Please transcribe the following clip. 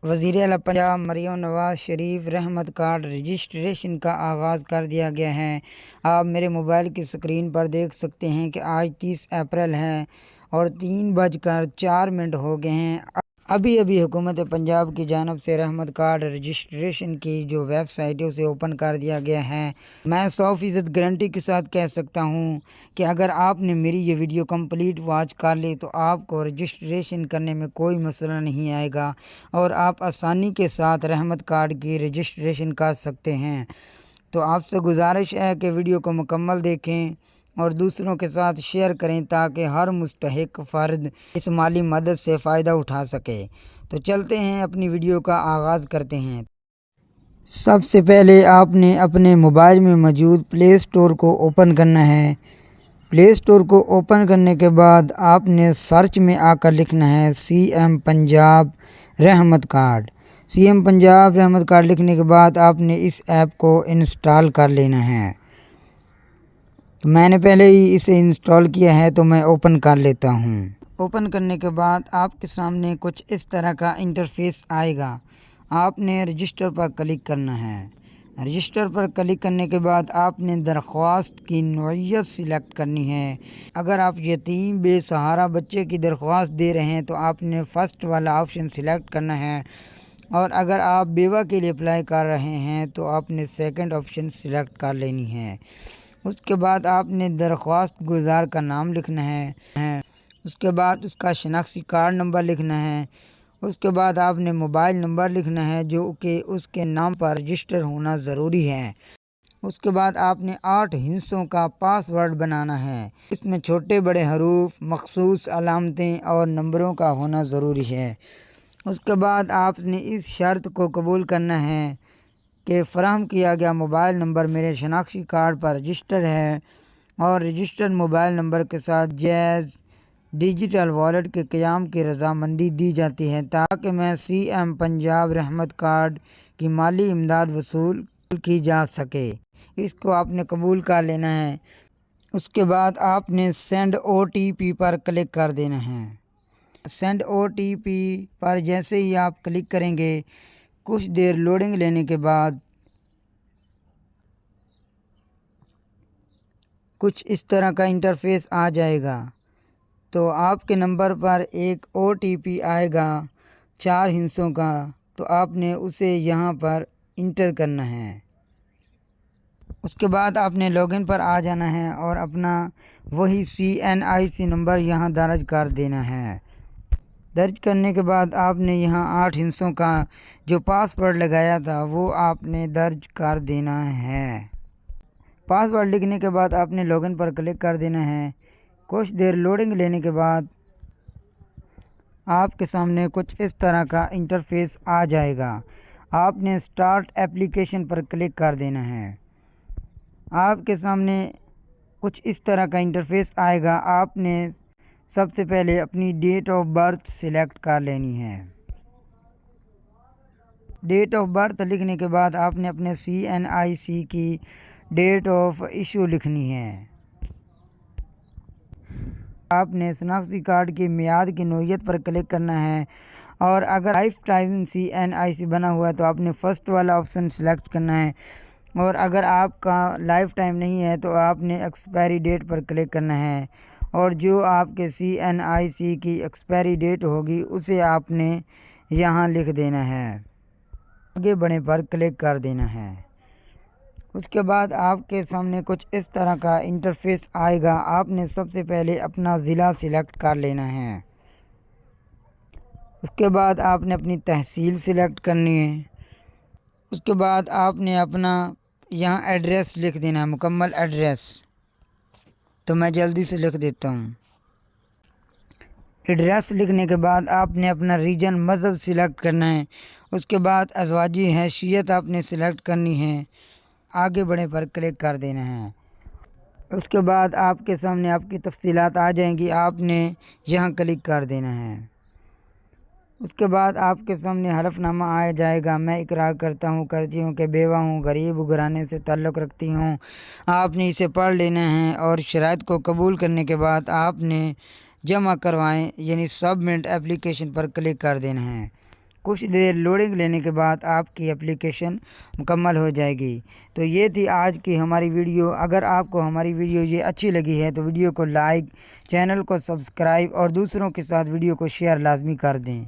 وزیر اعلیٰ پنجاب مریم نواز شریف رحمت کارڈ رجسٹریشن کا آغاز کر دیا گیا ہے۔ آپ میرے موبائل کی اسکرین پر دیکھ سکتے ہیں کہ آج 30 اپریل ہے اور 3:04 ہو گئے ہیں۔ ابھی حکومت پنجاب کی جانب سے رحمت کارڈ رجسٹریشن کی جو ویب سائٹ ہے اسے اوپن کر دیا گیا ہے۔ میں 100% گارنٹی کے ساتھ کہہ سکتا ہوں کہ اگر آپ نے میری یہ ویڈیو کمپلیٹ واچ کر لی تو آپ کو رجسٹریشن کرنے میں کوئی مسئلہ نہیں آئے گا اور آپ آسانی کے ساتھ رحمت کارڈ کی رجسٹریشن کر سکتے ہیں۔ تو آپ سے گزارش ہے کہ ویڈیو کو مکمل دیکھیں اور دوسروں کے ساتھ شیئر کریں تاکہ ہر مستحق فرد اس مالی مدد سے فائدہ اٹھا سکے۔ تو چلتے ہیں اپنی ویڈیو کا آغاز کرتے ہیں۔ سب سے پہلے آپ نے اپنے موبائل میں موجود پلے اسٹور کو اوپن کرنا ہے۔ پلے اسٹور کو اوپن کرنے کے بعد آپ نے سرچ میں آ کر لکھنا ہے CM پنجاب رحمت کارڈ۔ CM پنجاب رحمت کارڈ لکھنے کے بعد آپ نے اس ایپ کو انسٹال کر لینا ہے۔ تو میں نے پہلے ہی اسے انسٹال کیا ہے تو میں اوپن کر لیتا ہوں۔ اوپن کرنے کے بعد آپ کے سامنے کچھ اس طرح کا انٹرفیس آئے گا۔ آپ نے رجسٹر پر کلک کرنا ہے۔ رجسٹر پر کلک کرنے کے بعد آپ نے درخواست کی نوعیت سلیکٹ کرنی ہے۔ اگر آپ یتیم بے سہارا بچے کی درخواست دے رہے ہیں تو آپ نے فرسٹ والا آپشن سلیکٹ کرنا ہے اور اگر آپ بیوہ کے لیے اپلائی کر رہے ہیں تو آپ نے سیکنڈ آپشن سلیکٹ کر لینی ہے۔ اس کے بعد آپ نے درخواست گزار کا نام لکھنا ہے۔ اس کے بعد اس کا شناختی کارڈ نمبر لکھنا ہے۔ اس کے بعد آپ نے موبائل نمبر لکھنا ہے جو کہ اس کے نام پر رجسٹر ہونا ضروری ہے۔ اس کے بعد آپ نے 8 ہندسوں کا پاس ورڈ بنانا ہے۔ اس میں چھوٹے بڑے حروف، مخصوص علامتیں اور نمبروں کا ہونا ضروری ہے۔ اس کے بعد آپ نے اس شرط کو قبول کرنا ہے کہ فراہم کیا گیا موبائل نمبر میرے شناختی کارڈ پر رجسٹر ہے اور رجسٹرڈ موبائل نمبر کے ساتھ جائز ڈیجیٹل والیٹ کے قیام کی رضامندی دی جاتی ہے تاکہ میں CM پنجاب رحمت کارڈ کی مالی امداد وصول کی جا سکے۔ اس کو آپ نے قبول کر لینا ہے۔ اس کے بعد آپ نے سینڈ OTP پر کلک کر دینا ہے۔ سینڈ OTP پر جیسے ہی آپ کلک کریں گے کچھ دیر لوڈنگ لینے کے بعد کچھ اس طرح کا انٹرفیس آ جائے گا۔ تو آپ کے نمبر پر ایک OTP آئے گا 4 ہندسوں کا، تو آپ نے اسے یہاں پر انٹر کرنا ہے۔ اس کے بعد آپ نے لاگ ان پر آ جانا ہے اور اپنا وہی CNIC نمبر یہاں درج کر دینا ہے۔ درج کرنے کے بعد آپ نے یہاں 8 ہندسوں کا جو پاس ورڈ لگایا تھا وہ آپ نے درج کر دینا ہے۔ پاس ورڈ لکھنے کے بعد آپ نے لاگ ان پر کلک کر دینا ہے۔ کچھ دیر لوڈنگ لینے کے بعد آپ کے سامنے کچھ اس طرح کا انٹرفیس آ جائے گا۔ آپ نے اسٹارٹ ایپلیکیشن پر کلک کر دینا ہے۔ آپ کے سامنے کچھ اس طرح کا انٹرفیس آئے گا۔ آپ نے سب سے پہلے اپنی ڈیٹ آف برتھ سلیکٹ کر لینی ہے۔ ڈیٹ آف برتھ لکھنے کے بعد آپ نے اپنے CNIC کی ڈیٹ آف ایشو لکھنی ہے۔ آپ نے شناختی کارڈ کی میعاد کی نوعیت پر کلک کرنا ہے اور اگر لائف ٹائم CNIC بنا ہوا ہے تو آپ نے فرسٹ والا آپشن سلیکٹ کرنا ہے اور اگر آپ کا لائف ٹائم نہیں ہے تو آپ نے ایکسپائری ڈیٹ پر کلک کرنا ہے اور جو آپ کے CNIC کی ایکسپائری ڈیٹ ہوگی اسے آپ نے یہاں لکھ دینا ہے۔ آگے بڑھنے پر کلک کر دینا ہے۔ اس کے بعد آپ کے سامنے کچھ اس طرح کا انٹرفیس آئے گا۔ آپ نے سب سے پہلے اپنا ضلع سلیکٹ کر لینا ہے۔ اس کے بعد آپ نے اپنی تحصیل سلیکٹ کرنی ہے۔ اس کے بعد آپ نے اپنا یہاں ایڈریس لکھ دینا ہے، مکمل ایڈریس۔ تو میں جلدی سے لکھ دیتا ہوں۔ ایڈریس لکھنے کے بعد آپ نے اپنا ریجن مذہب سلیکٹ کرنا ہے۔ اس کے بعد ازواجی حیثیت آپ نے سلیکٹ کرنی ہے۔ آگے بڑھنے پر کلک کر دینا ہے۔ اس کے بعد آپ کے سامنے آپ کی تفصیلات آ جائیں گی، آپ نے یہاں کلک کر دینا ہے۔ اس کے بعد آپ کے سامنے حلف نامہ آ جائے گا۔ میں اقرار کرتا ہوں کرتی ہوں کہ بیوہ ہوں، غریب گھرانے سے تعلق رکھتی ہوں۔ آپ نے اسے پڑھ لینا ہے اور شرائط کو قبول کرنے کے بعد آپ نے جمع کروائیں یعنی سبمٹ ایپلیکیشن پر کلک کر دینا ہے۔ کچھ دیر لوڈنگ لینے کے بعد آپ کی اپلیکیشن مکمل ہو جائے گی۔ تو یہ تھی آج کی ہماری ویڈیو۔ اگر آپ کو ہماری ویڈیو یہ اچھی لگی ہے تو ویڈیو کو لائک، چینل کو سبسکرائب اور دوسروں کے ساتھ ویڈیو کو شیئر لازمی کر دیں۔